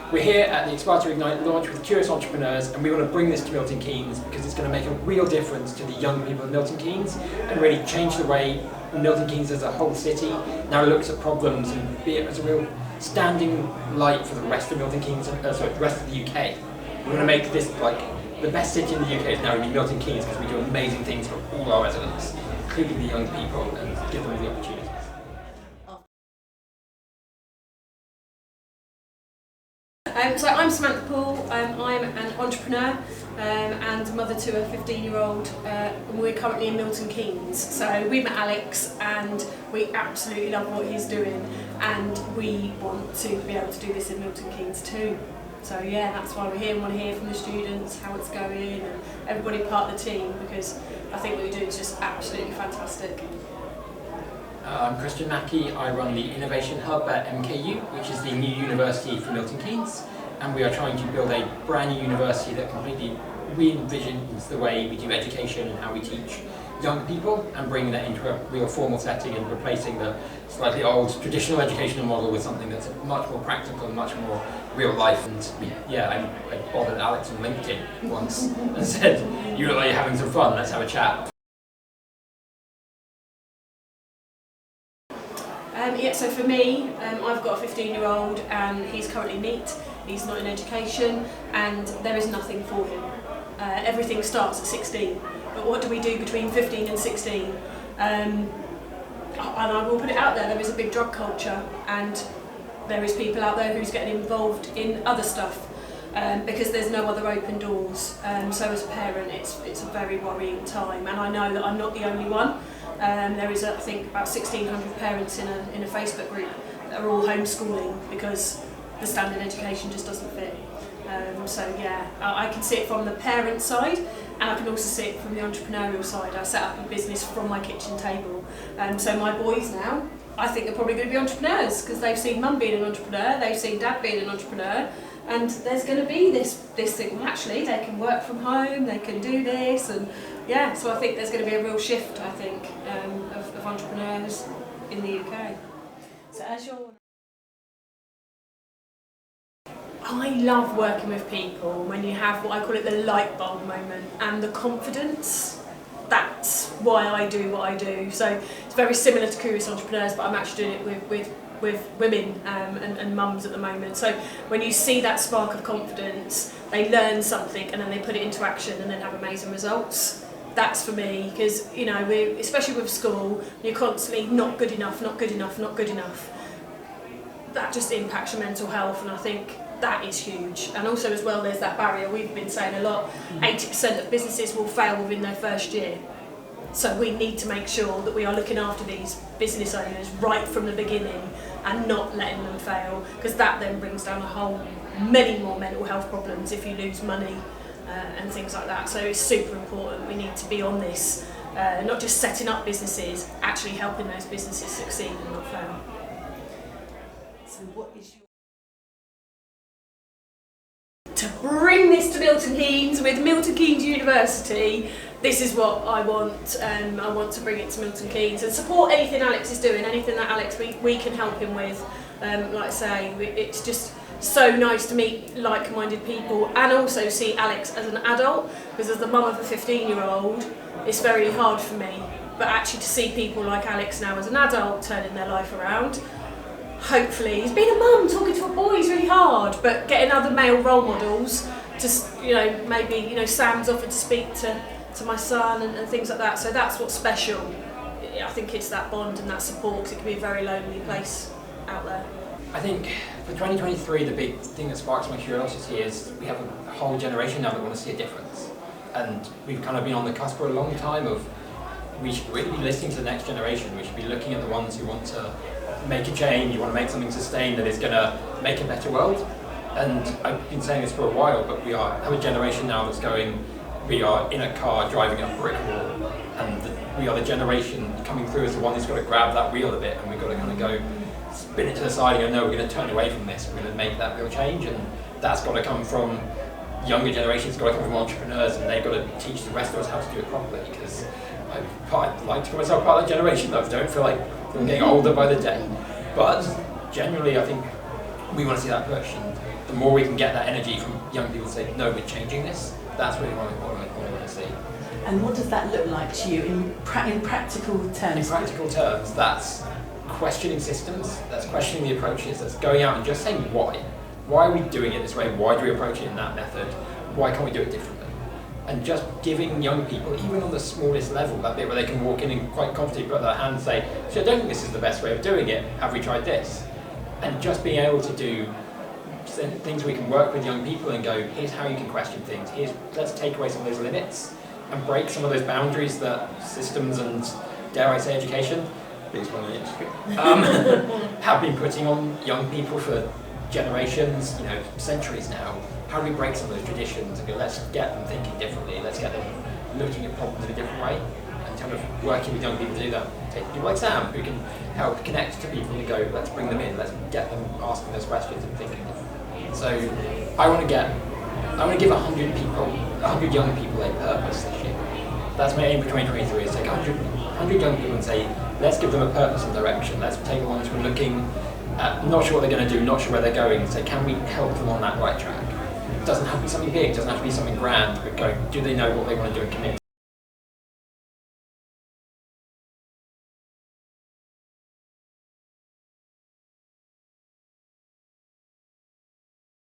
We're here at the Exploratory Ignite launch with curious entrepreneurs, and we want to bring this to Milton Keynes because it's going to make a real difference to the young people of Milton Keynes and really change the way Milton Keynes as a whole city now looks at problems and be it as a real standing light for the rest of Milton Keynes, the rest of the UK. We're going to make this like the best city in the UK is now going to be Milton Keynes because we do amazing things for all our residents, including the young people, and give them the opportunities. So I'm Samantha Poole, I'm an entrepreneur and mother to a 15-year-old, and we're currently in Milton Keynes. So we met Alex and we absolutely love what he's doing, and we want to be able to do this in Milton Keynes too. So yeah, that's why we're here. We want to hear from the students, how it's going, and everybody part of the team, because I think what we do is just absolutely fantastic. I'm Kristian Mackie. I run the Innovation Hub at MKU, which is the new university for Milton Keynes, and we are trying to build a brand new university that completely re-envisions the way we do education and how we teach young people, and bringing that into a real formal setting and replacing the slightly old traditional educational model with something that's much more practical and much more real life. And I bothered Alex on LinkedIn once and said, "You look like you're having some fun, let's have a chat." So for me, I've got a 15-year-old and he's currently NEET, he's not in education, and there is nothing for him. Everything starts at 16, but what do we do between 15 and 16? And I will put it out there is a big drug culture, and there is people out there who's getting involved in other stuff because there's no other open doors. So as a parent, it's a very worrying time, and I know that I'm not the only one. There is, I think, about 1,600 parents in a Facebook group that are all homeschooling because the standard education just doesn't fit. So yeah, I can see it from the parent side, and I can also see it from the entrepreneurial side. I set up a business from my kitchen table. So my boys now, I think they're probably going to be entrepreneurs because they've seen mum being an entrepreneur, they've seen dad being an entrepreneur, and there's going to be this thing, well, actually they can work from home, they can do this, and yeah, so I think there's going to be a real shift, I think, of entrepreneurs in the UK. So as you're... I love working with people when you have what I call it the light bulb moment and the confidence. That's why I do what I do. So it's very similar to Curious Entrepreneurs, but I'm actually doing it with women and mums at the moment. So when you see that spark of confidence, they learn something and then they put it into action and then have amazing results. That's for me, because you know, especially with school, you're constantly not good enough, not good enough, not good enough. That just impacts your mental health, and I think that is huge. And also as well, there's that barrier we've been saying a lot, 80% of businesses will fail within their first year. So we need to make sure that we are looking after these business owners right from the beginning and not letting them fail, because that then brings down many more mental health problems if you lose money and things like that. So it's super important. We need to be on this, not just setting up businesses, actually helping those businesses succeed and not fail. So what is your... To bring this to Milton Keynes with Milton Keynes University, this is what I want. I want to bring it to Milton Keynes and support anything Alex is doing, anything that Alex we can help him with. Like I say, it's just so nice to meet like-minded people and also see Alex as an adult, because as the mum of a 15-year-old, it's very hard for me. But actually to see people like Alex now as an adult turning their life around, hopefully, he's been a mum talking to a boy is really hard, but getting other male role models, just, you know, maybe, you know, Sam's offered to speak to my son and things like that, so that's what's special. I think it's that bond and that support, because it can be a very lonely place out there. I think for 2023, the big thing that sparks my curiosity is we have a whole generation now that want to see a difference, and we've kind of been on the cusp for a long time of we should really be listening to the next generation. We should be looking at the ones who want to make a change, you want to make something sustained that is going to make a better world. And I've been saying this for a while, but we have a generation now that's going, we are in a car driving up a brick wall, and we are the generation coming through as the one who's got to grab that wheel a bit, and we've got to kind of go spin it to the side and go, no, we're going to turn away from this, we're going to make that real change. And that's got to come from younger generations, it's got to come from entrepreneurs, and they've got to teach the rest of us how to do it properly, because I'd like to call myself part of that generation, though I don't feel like I'm getting older by the day. But generally, I think we want to see that push, and the more we can get that energy from young people to say, no, we're changing this, that's really what I want to see. And what does that look like to you in practical terms? In practical terms, that's questioning systems, that's questioning the approaches, that's going out and just saying why. Why are we doing it this way? Why do we approach it in that method? Why can't we do it differently? And just giving young people, even on the smallest level, that bit where they can walk in and quite confidently put their hand and say, so I don't think this is the best way of doing it, have we tried this? And just being able to do things we can work with young people and go, here's how you can question things, let's take away some of those limits and break some of those boundaries that systems and, dare I say, education have been putting on young people for generations, centuries now. How do we break some of those traditions and go, let's get them thinking differently, let's get them looking at problems in a different way, and kind of working with young people to do that. Take people like Sam, who can help connect to people and go, let's bring them in, let's get them asking those questions and thinking differently. So I want to give 100 people, 100 young people a purpose this year. That's my aim for 2023, is take 100 young people and say, let's give them a purpose and direction. Let's take the ones who are looking at, not sure what they're going to do, not sure where they're going, and say, can we help them on that right track? It doesn't have to be something big, it doesn't have to be something grand, but go, do they know what they want to do and commit